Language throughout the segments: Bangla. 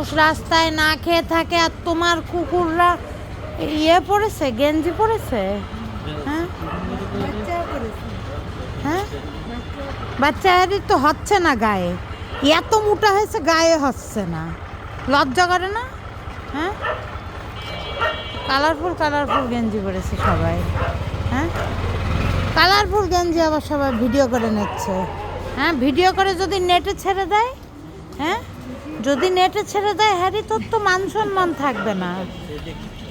মানুষ রাস্তায় না খেয়ে থাকে আর তোমার কুকুররা ইয়ে পড়েছে, গেঞ্জি পড়েছে। হ্যাঁ হ্যাঁ, বাচ্চাদের তো হচ্ছে না গায়ে, এত মোটা হয়েছে গায়ে হচ্ছে না, লজ্জা করে না? হ্যাঁ, কালারফুল কালারফুল গেঞ্জি পরেছে সবাই। হ্যাঁ, কালারফুল গেঞ্জি আবার সবাই ভিডিও করে নিচ্ছে। হ্যাঁ, ভিডিও করে যদি নেটে ছেড়ে দেয়, হ্যাঁ যদি নেটে ছেড়ে দেয়, হ্যারি তোর তো মান সম্মান থাকবে না।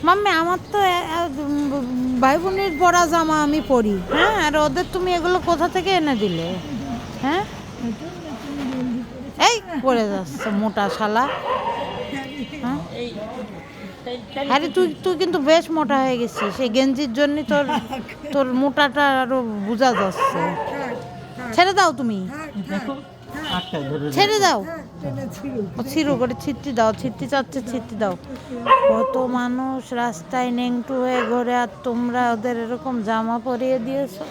মাম্মি আমার তো ভাই বোনের পরা জামা আমি পরি, হ্যাঁ, আর ওদের তুমি এগুলো কোথা থেকে এনে দিলে? হ্যাঁ, এই পড়ে যাচ্ছে মোটা শালা। হ্যাঁ, আরে তুই তুই কিন্তু বেশ মোটা হয়ে গেছিস, সেই গেঞ্জির জন্য তোর তোর মোটাটা আরো বোঝা যাচ্ছে। ছেড়ে দাও তুমি, ছেড়ে দাও, ছিঁড়ো করে ছিটটি দাও, ছিটতে চাচ্ছে ছিটতে দাও। কত মানুষ রাস্তায় নেংটু হয়ে ঘোরে আর তোমরা ওদের এরকম জামা পরিয়ে দিয়েছো।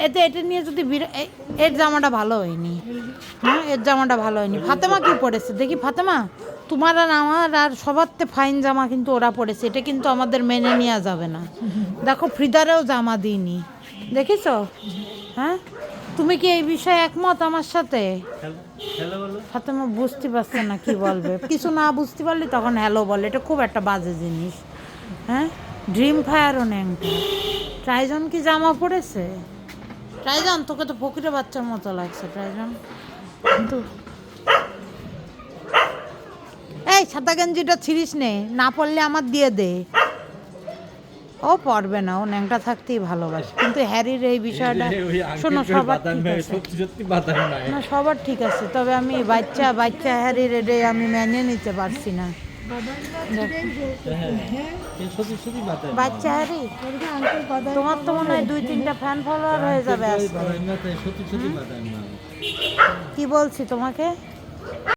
এতে এটা নিয়ে যদি এর জামাটা ভালো হয়নি, হ্যাঁ এর জামাটা ভালো হয়নি। ফাতেমা কি পড়েছে দেখি, ফাতেমা তোমার আর আমার আর সবার তে ফাইন জামা কিন্তু ওরা পড়েছে, এটা কিন্তু আমাদের মেনে নেওয়া যাবে না। দেখো ফ্রিদারেও জামা দিইনি, দেখিছো? হ্যাঁ, তুমি কি এই বিষয়ে একমত আমার সাথে? ফাতেমা বুঝতে পারছে না কি বলবে, কিছু না বুঝতে পারলে তখন হ্যালো বলে, এটা খুব একটা বাজে জিনিস। হ্যাঁ, ড্রিম ফায়ারও ন্যাংটা। ট্রাইজন কি জামা পড়েছে? ট্রাইজন তোকে তো ফকিরের বাচ্চার মতো লাগছে ট্রাইজন। কিন্তু এই সাদা গেঞ্জিটা ছিঁড়িস নে, না পড়লে আমার দিয়ে দে। ও পড়বে না, ও ন্যাংটা থাকতেই ভালোবাসে। কিন্তু হ্যারির এই বিষয়টা শোনো, সবার ঠিক আছে না, সবার ঠিক আছে, তবে আমি বাচ্চা বাচ্চা হ্যারির এটাই আমি মেনে নিতে পারছি না। বাচ্চা হ্যারি, তোমার তো মনে হয় 2-3টা ফ্যান ফলোয়ার হয়ে যাবে আজকে। কি বলছি তোমাকে?